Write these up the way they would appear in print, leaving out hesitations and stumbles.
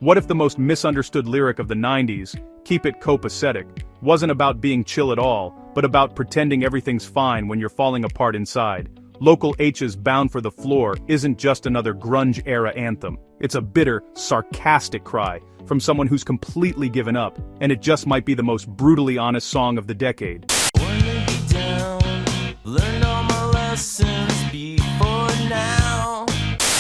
What if the most misunderstood lyric of the 90s, "Keep It Copacetic," wasn't about being chill at all, but about pretending everything's fine when you're falling apart inside? Local H's "Bound for the Floor" isn't just another grunge-era anthem. It's a bitter, sarcastic cry from someone who's completely given up, and it just might be the most brutally honest song of the decade. Learned all my lessons before now.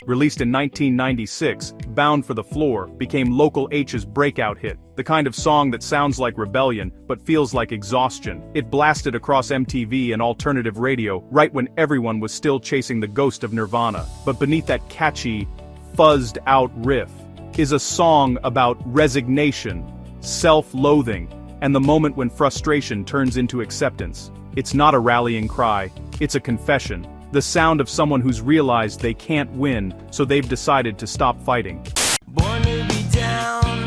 Released in 1996, "Bound for the Floor" became Local H's breakout hit, the kind of song that sounds like rebellion, but feels like exhaustion. It blasted across MTV and alternative radio, right when everyone was still chasing the ghost of Nirvana. But beneath that catchy, fuzzed-out riff, is a song about resignation, self-loathing, and the moment when frustration turns into acceptance. It's not a rallying cry, it's a confession. The sound of someone who's realized they can't win, so they've decided to stop fighting. Born to be down.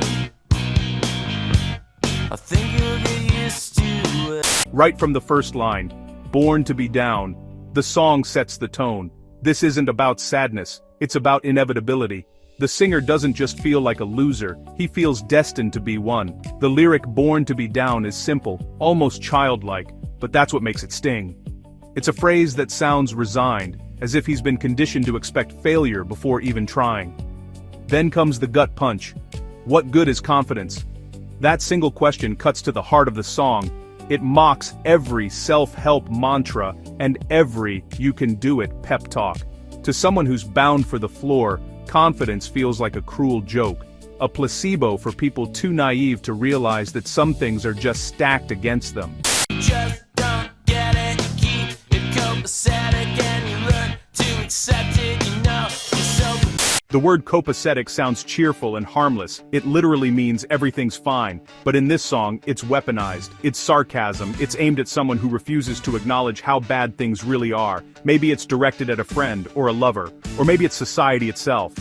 I think you'll get used to it. Right from the first line, "Born to be down," the song sets the tone. This isn't about sadness, it's about inevitability. The singer doesn't just feel like a loser, he feels destined to be one. The lyric "born to be down" is simple, almost childlike, but that's what makes it sting. It's a phrase that sounds resigned, as if he's been conditioned to expect failure before even trying. Then comes the gut punch. What good is confidence? That single question cuts to the heart of the song. It mocks every self-help mantra and every "you can do it" pep talk. To someone who's bound for the floor, confidence feels like a cruel joke, a placebo for people too naive to realize that some things are just stacked against them. Just don't get it, keep it copacetic, and you learn to accept it, you know, you're so. The word copacetic sounds cheerful and harmless. It literally means everything's fine. But in this song, it's weaponized. It's sarcasm. It's aimed at someone who refuses to acknowledge how bad things really are. Maybe it's directed at a friend or a lover. Or maybe it's society itself.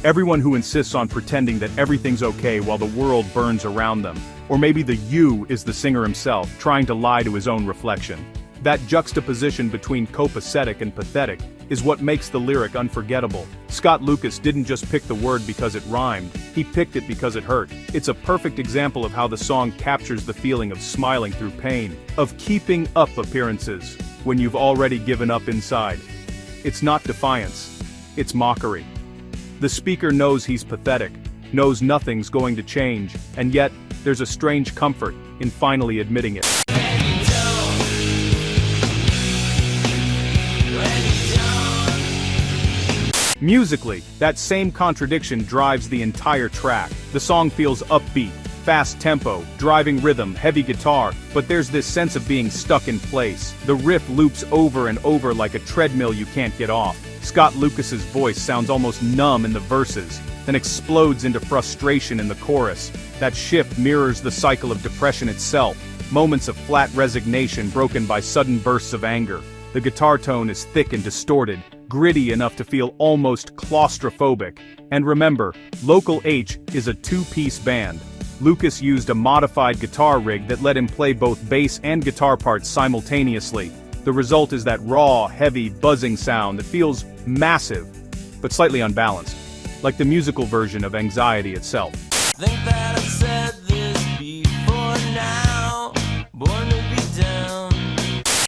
Everyone who insists on pretending that everything's okay while the world burns around them. Or maybe the "you" is the singer himself, trying to lie to his own reflection. That juxtaposition between copacetic and pathetic is what makes the lyric unforgettable. Scott Lucas didn't just pick the word because it rhymed, he picked it because it hurt. It's a perfect example of how the song captures the feeling of smiling through pain, of keeping up appearances when you've already given up inside. It's not defiance, it's mockery. The speaker knows he's pathetic, knows nothing's going to change, and yet, there's a strange comfort in finally admitting it. Musically, that same contradiction drives the entire track. The song feels upbeat, fast tempo, driving rhythm, heavy guitar, but there's this sense of being stuck in place. The riff loops over and over like a treadmill you can't get off. Scott Lucas's voice sounds almost numb in the verses, then explodes into frustration in the chorus. That shift mirrors the cycle of depression itself, moments of flat resignation broken by sudden bursts of anger. The guitar tone is thick and distorted, gritty enough to feel almost claustrophobic. And remember, Local H is a two-piece band. Lucas used a modified guitar rig that let him play both bass and guitar parts simultaneously. The result is that raw, heavy, buzzing sound that feels massive, but slightly unbalanced, like the musical version of anxiety itself. Think that I've said this before now. Born to be down.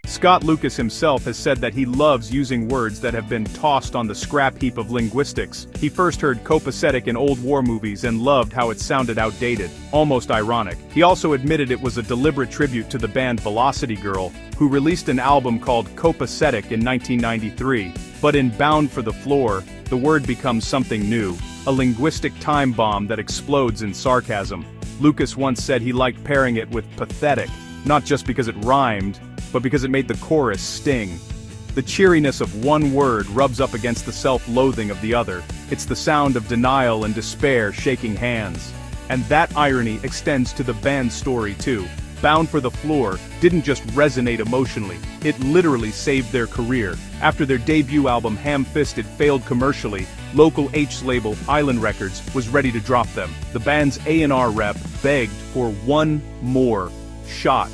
Scott Lucas himself has said that he loves using words that have been tossed on the scrap heap of linguistics. He first heard copacetic in old war movies and loved how it sounded outdated, almost ironic. He also admitted it was a deliberate tribute to the band Velocity Girl, who released an album called Copacetic in 1993. But in Bound for the Floor, the word becomes something new, a linguistic time bomb that explodes in sarcasm. Lucas once said he liked pairing it with pathetic, not just because it rhymed, but because it made the chorus sting. The cheeriness of one word rubs up against the self-loathing of the other. It's the sound of denial and despair shaking hands. And that irony extends to the band's story too. Bound for the Floor didn't just resonate emotionally, it literally saved their career. After their debut album Ham-Fisted failed commercially, Local H's label, Island Records, was ready to drop them. The band's A&R rep begged for one more shot,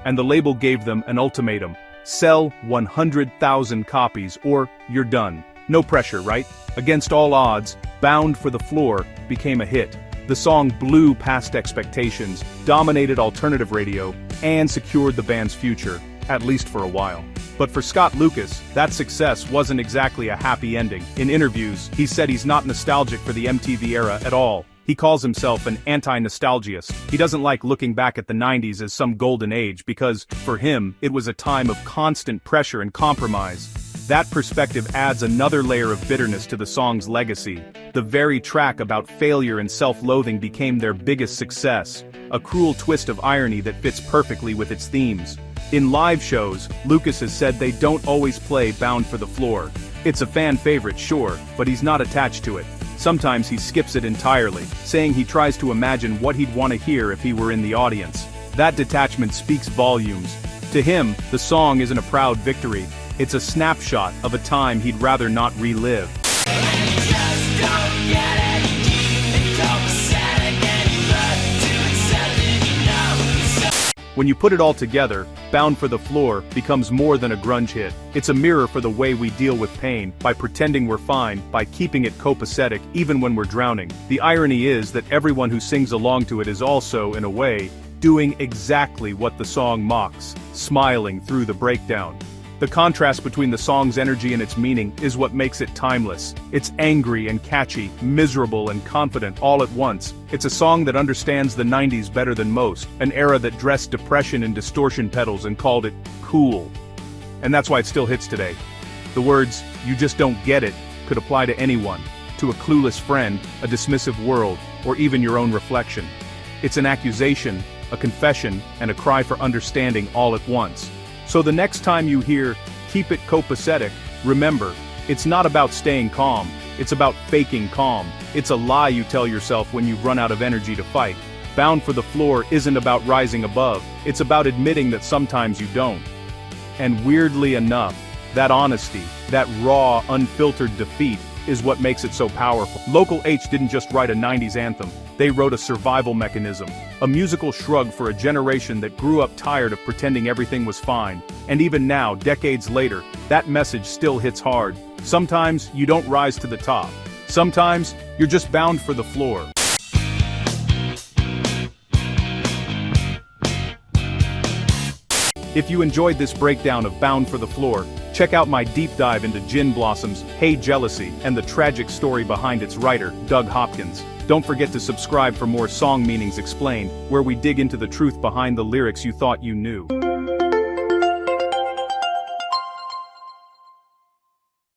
and the label gave them an ultimatum: sell 100,000 copies or you're done. No pressure, right? Against all odds, Bound for the Floor became a hit. The song blew past expectations, dominated alternative radio, and secured the band's future, at least for a while. But for Scott Lucas, that success wasn't exactly a happy ending. In interviews, he said he's not nostalgic for the MTV era at all. He calls himself an anti-nostalgiast. He doesn't like looking back at the 90s as some golden age because, for him, it was a time of constant pressure and compromise. That perspective adds another layer of bitterness to the song's legacy. The very track about failure and self-loathing became their biggest success, a cruel twist of irony that fits perfectly with its themes. In live shows, Lucas has said they don't always play Bound for the Floor. It's a fan favorite, sure, but he's not attached to it. Sometimes he skips it entirely, saying he tries to imagine what he'd want to hear if he were in the audience. That detachment speaks volumes. To him, the song isn't a proud victory. It's a snapshot of a time he'd rather not relive. When you put it all together, Bound for the Floor becomes more than a grunge hit. It's a mirror for the way we deal with pain, by pretending we're fine, by keeping it copacetic even when we're drowning. The irony is that everyone who sings along to it is also, in a way, doing exactly what the song mocks, smiling through the breakdown. The contrast between the song's energy and its meaning is what makes it timeless. It's angry and catchy, miserable and confident all at once. It's a song that understands the 90s better than most, an era that dressed depression in distortion pedals and called it cool. And that's why it still hits today. The words, "you just don't get it," could apply to anyone, to a clueless friend, a dismissive world, or even your own reflection. It's an accusation, a confession, and a cry for understanding all at once. So the next time you hear, "keep it copacetic," remember, it's not about staying calm, it's about faking calm. It's a lie you tell yourself when you've run out of energy to fight. Bound for the Floor isn't about rising above, it's about admitting that sometimes you don't. And weirdly enough, that honesty, that raw, unfiltered defeat, is what makes it so powerful. Local H didn't just write a 90s anthem, they wrote a survival mechanism, a musical shrug for a generation that grew up tired of pretending everything was fine. And even now, decades later, that message still hits hard. Sometimes you don't rise to the top. Sometimes you're just bound for the floor. If you enjoyed this breakdown of Bound for the Floor, check out my deep dive into Gin Blossom's Hey Jealousy and the tragic story behind its writer, Doug Hopkins. Don't forget to subscribe for more song meanings explained, where we dig into the truth behind the lyrics you thought you knew.